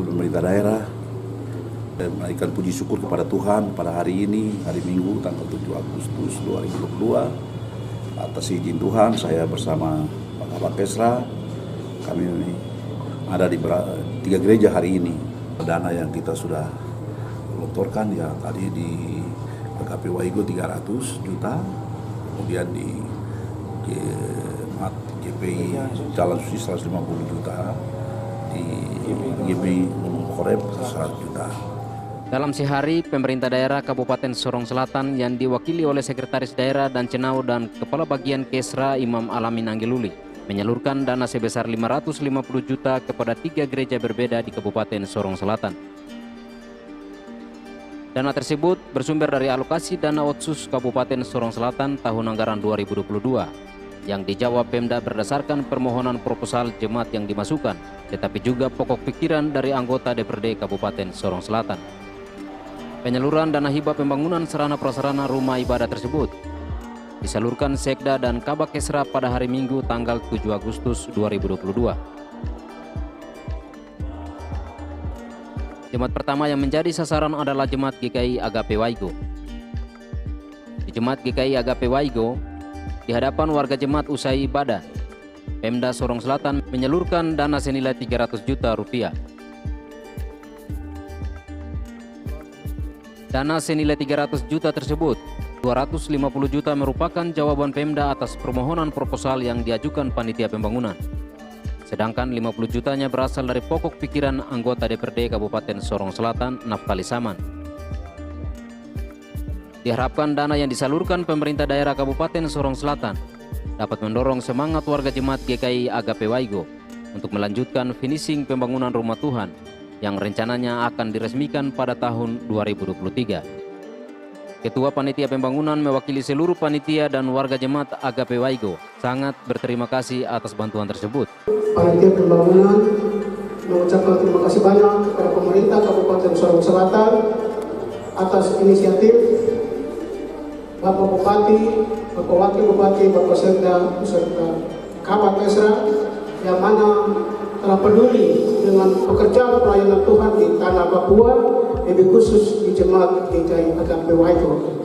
selaku pemerintah daerah dan menaikkan puji syukur kepada Tuhan pada hari ini, hari Minggu tanggal 7 Agustus 2022. Atas izin Tuhan, saya bersama Pak Kabak Kesra, kami ada di 3 gereja hari ini. Dana yang kita sudah gelontorkan ya tadi di AGP Waigo 300 juta, kemudian di GPI Jalan Suci 150 juta, di GPI Gunung Horeb 100 juta. Dalam sehari, pemerintah daerah Kabupaten Sorong Selatan yang diwakili oleh Sekretaris Daerah dan Cenau dan Kepala Bagian Kesra Imam Alamin Anggeluli menyalurkan dana sebesar 550 juta kepada 3 gereja berbeda di Kabupaten Sorong Selatan. Dana tersebut bersumber dari alokasi dana Otsus Kabupaten Sorong Selatan tahun anggaran 2022 yang dijawab Pemda berdasarkan permohonan proposal jemaat yang dimasukkan, tetapi juga pokok pikiran dari anggota DPRD Kabupaten Sorong Selatan. Penyaluran dana hibah pembangunan sarana prasarana rumah ibadah tersebut disalurkan Sekda dan Kabak Kesra pada hari Minggu tanggal 7 Agustus 2022. Jemaat pertama yang menjadi sasaran adalah Jemaat GKI AGP Waigo. Di Jemaat GKI AGP Waigo, di hadapan warga jemaat usai ibadah, Pemda Sorong Selatan menyalurkan dana senilai 300 juta rupiah. Dana senilai 300 juta tersebut, 250 juta merupakan jawaban Pemda atas permohonan proposal yang diajukan panitia pembangunan. Sedangkan 50 jutanya berasal dari pokok pikiran anggota DPRD Kabupaten Sorong Selatan, Naftali Saman. Diharapkan dana yang disalurkan pemerintah daerah Kabupaten Sorong Selatan dapat mendorong semangat warga jemaat GKI AGP Waigo untuk melanjutkan finishing pembangunan rumah Tuhan yang rencananya akan diresmikan pada tahun 2023. Ketua Panitia Pembangunan mewakili seluruh panitia dan warga jemaat AGP Waigo sangat berterima kasih atas bantuan tersebut. Panitia Pembangunan mengucapkan terima kasih banyak kepada pemerintah Kabupaten Sorong Selatan atas inisiatif Bapak Bupati, Bapak Wakil Bupati, Bapak Sekda, beserta Kabak Kesra yang mana telah peduli dengan pekerjaan pelayanan Tuhan di tanah Papua, lebih khusus di Jemaat GKI AGP Waigo.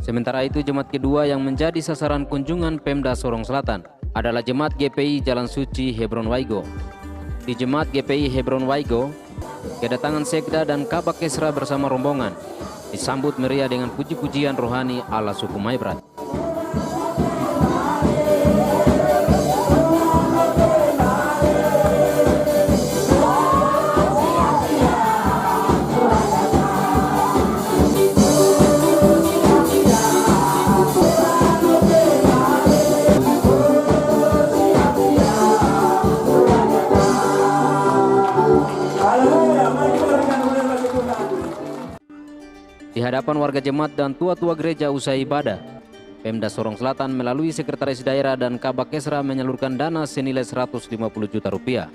Sementara itu, jemaat kedua yang menjadi sasaran kunjungan Pemda Sorong Selatan adalah Jemaat GPI Jalan Suci Hebron Waigo. Di Jemaat GPI Hebron Waigo, kedatangan Sekda dan Kabak Kesra bersama rombongan disambut meriah dengan puji-pujian rohani ala suku Maibrat. Di hadapan warga jemaat dan tua-tua gereja usai ibadah, Pemda Sorong Selatan melalui Sekretaris Daerah dan Kabak Kesra menyalurkan dana senilai 150 juta rupiah.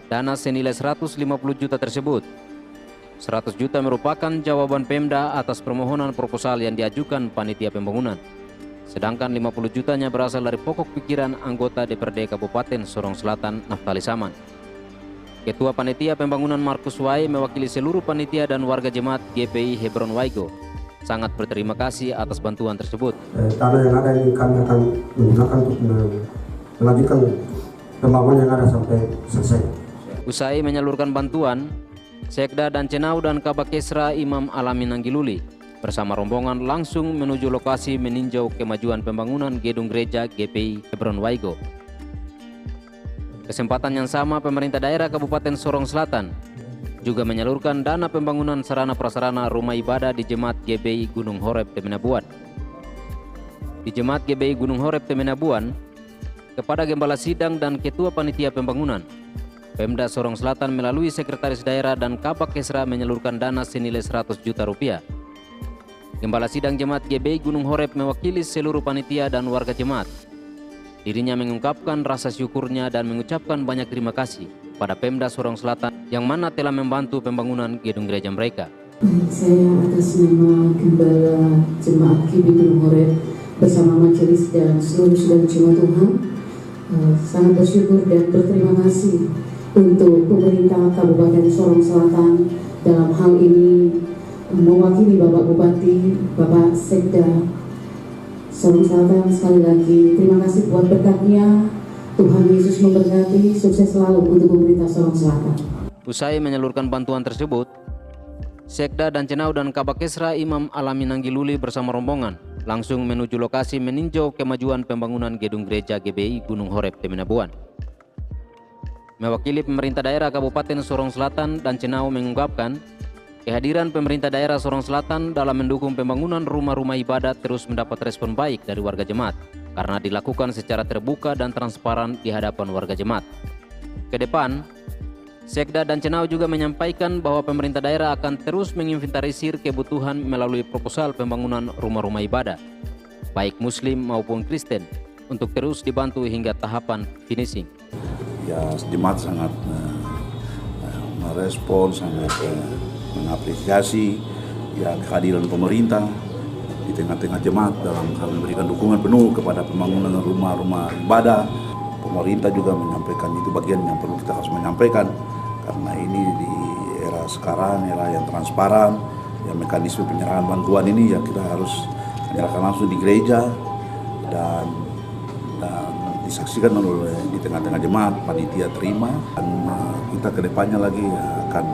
Dana senilai 150 juta tersebut, 100 juta merupakan jawaban Pemda atas permohonan proposal yang diajukan panitia pembangunan. Sedangkan 50 jutanya berasal dari pokok pikiran anggota DPRD Kabupaten Sorong Selatan, Naftali Saman. Ketua Panitia Pembangunan Markus Wai mewakili seluruh panitia dan warga jemaat GPI Hebron Waigo sangat berterima kasih atas bantuan tersebut. Tanah yang ada ini kami akan menggunakan untuk melanjutkan pembangunan yang ada sampai selesai. Usai menyalurkan bantuan, Sekda dan Cenau dan Kabak Kesra Imam Alamin Anggeluli bersama rombongan langsung menuju lokasi meninjau kemajuan pembangunan gedung gereja GPI Hebron Waigo. Kesempatan yang sama, pemerintah daerah Kabupaten Sorong Selatan juga menyalurkan dana pembangunan sarana prasarana rumah ibadah di Jemaat GBI Gunung Horeb Temenabuan. Di Jemaat GBI Gunung Horeb Temenabuan, kepada Gembala Sidang dan Ketua Panitia Pembangunan, Pemda Sorong Selatan melalui Sekretaris Daerah dan Kabak Kesra menyalurkan dana senilai 100 juta rupiah. Gembala Sidang Jemaat GBI Gunung Horeb mewakili seluruh panitia dan warga jemaat. Dirinya mengungkapkan rasa syukurnya dan mengucapkan banyak terima kasih pada Pemda Sorong Selatan yang mana telah membantu pembangunan gedung gereja mereka. Saya atas nama Gembala Jemaat GBI Gunung Horeb bersama majelis dan seluruh saudara jemaat Tuhan. Sangat bersyukur dan berterima kasih untuk pemerintah Kabupaten Sorong Selatan dalam hal ini mewakili Bapak Bupati, Bapak Sekda Sorong Selatan. Sekali lagi terima kasih buat berkatnya. Tuhan Yesus memberkati, sukses selalu untuk pemerintah Sorong Selatan. Usai menyalurkan bantuan tersebut, Sekda dan Cenau dan Kabakesra Imam Alamin Anggiluli bersama rombongan langsung menuju lokasi meninjau kemajuan pembangunan gedung gereja GBI Gunung Horeb Temenabuan. Mewakili pemerintah daerah Kabupaten Sorong Selatan dan Cenau mengungkapkan kehadiran pemerintah daerah Sorong Selatan dalam mendukung pembangunan rumah-rumah ibadat terus mendapat respon baik dari warga jemaat karena dilakukan secara terbuka dan transparan di hadapan warga jemaat. Ke depan, Sekda dan Cenau juga menyampaikan bahwa pemerintah daerah akan terus menginventarisir kebutuhan melalui proposal pembangunan rumah-rumah ibadah, baik Muslim maupun Kristen, untuk terus dibantu hingga tahapan finishing. Ya, jemaat sangat merespon, sangat mengapresiasi ya kehadiran pemerintah di tengah-tengah jemaat dalam hal memberikan dukungan penuh kepada pembangunan rumah-rumah ibadah. Pemerintah juga menyampaikan itu bagian yang perlu kita harus menyampaikan karena ini di era sekarang, era yang transparan, yang mekanisme penyerahan bantuan ini ya kita harus menyerahkan langsung di gereja dan disaksikan oleh di tengah-tengah jemaat, panitia terima, dan kita kedepannya lagi akan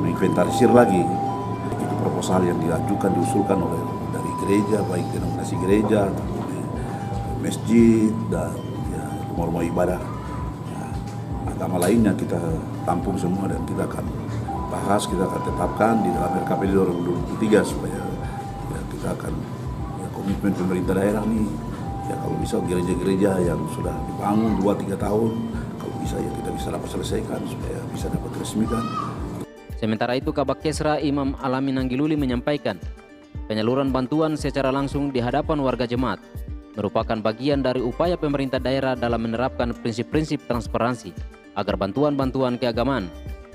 menginventarisir lagi proposal yang diusulkan oleh dari gereja, baik denominasi gereja, masjid dan rumah-rumah ibadah agama lainnya. Kita tampung semua dan kita akan bahas, kita akan tetapkan di dalam RKPD 2023 supaya kita akan komitmen pemerintah daerah nih kalau bisa gereja-gereja yang sudah dibangun 2-3 tahun kalau bisa kita bisa dapat selesaikan supaya bisa dapat resmikan. Sementara itu Kabakesra Imam Alamin Anggiluli menyampaikan penyaluran bantuan secara langsung di hadapan warga jemaat merupakan bagian dari upaya pemerintah daerah dalam menerapkan prinsip-prinsip transparansi agar bantuan-bantuan keagamaan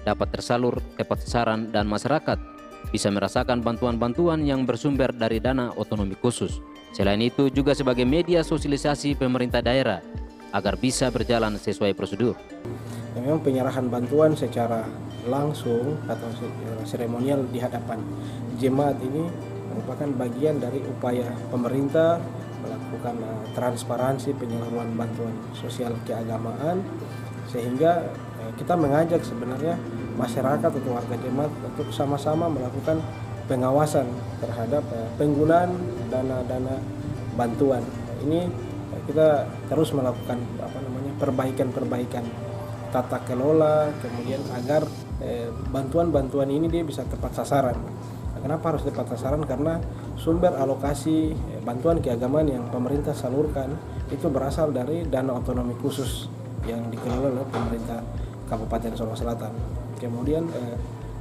dapat tersalur tepat sasaran dan masyarakat bisa merasakan bantuan-bantuan yang bersumber dari dana otonomi khusus. Selain itu juga sebagai media sosialisasi pemerintah daerah agar bisa berjalan sesuai prosedur. Memang penyerahan bantuan secara langsung atau seremonial di hadapan jemaat ini merupakan bagian dari upaya pemerintah melakukan transparansi penyaluran bantuan sosial keagamaan, sehingga kita mengajak sebenarnya masyarakat atau warga jemaat untuk sama-sama melakukan pengawasan terhadap penggunaan dana-dana bantuan. Ini kita terus melakukan perbaikan-perbaikan tata kelola, kemudian agar bantuan-bantuan ini dia bisa tepat sasaran. Kenapa harus tepat sasaran? Karena sumber alokasi bantuan keagamaan yang pemerintah salurkan itu berasal dari dana otonomi khusus yang dikelola oleh pemerintah Kabupaten Sorong Selatan. Kemudian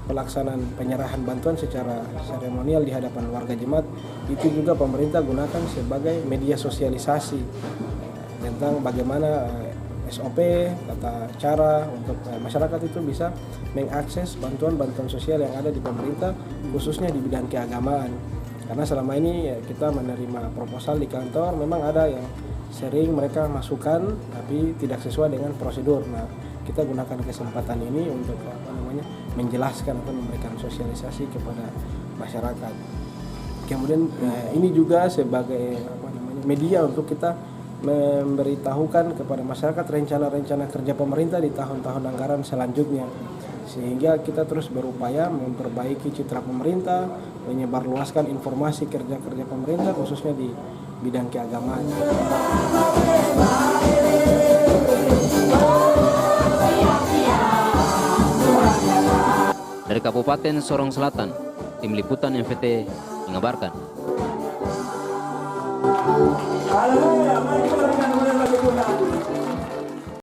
pelaksanaan penyerahan bantuan secara seremonial di hadapan warga jemaat itu juga pemerintah gunakan sebagai media sosialisasi tentang bagaimana SOP, tata cara untuk masyarakat itu bisa mengakses bantuan-bantuan sosial yang ada di pemerintah, khususnya di bidang keagamaan. Karena selama ini kita menerima proposal di kantor, memang ada yang sering mereka masukkan tapi tidak sesuai dengan prosedur. Nah, kita gunakan kesempatan ini untuk menjelaskan atau memberikan sosialisasi kepada masyarakat. Kemudian ini juga sebagai media untuk kita memberitahukan kepada masyarakat rencana-rencana kerja pemerintah di tahun-tahun anggaran selanjutnya, sehingga kita terus berupaya memperbaiki citra pemerintah, menyebarluaskan informasi kerja-kerja pemerintah khususnya di bidang keagamaan. Dari Kabupaten Sorong Selatan, tim liputan MVT mengabarkan. Haleluya, mari kita berikan kepada Tuhan.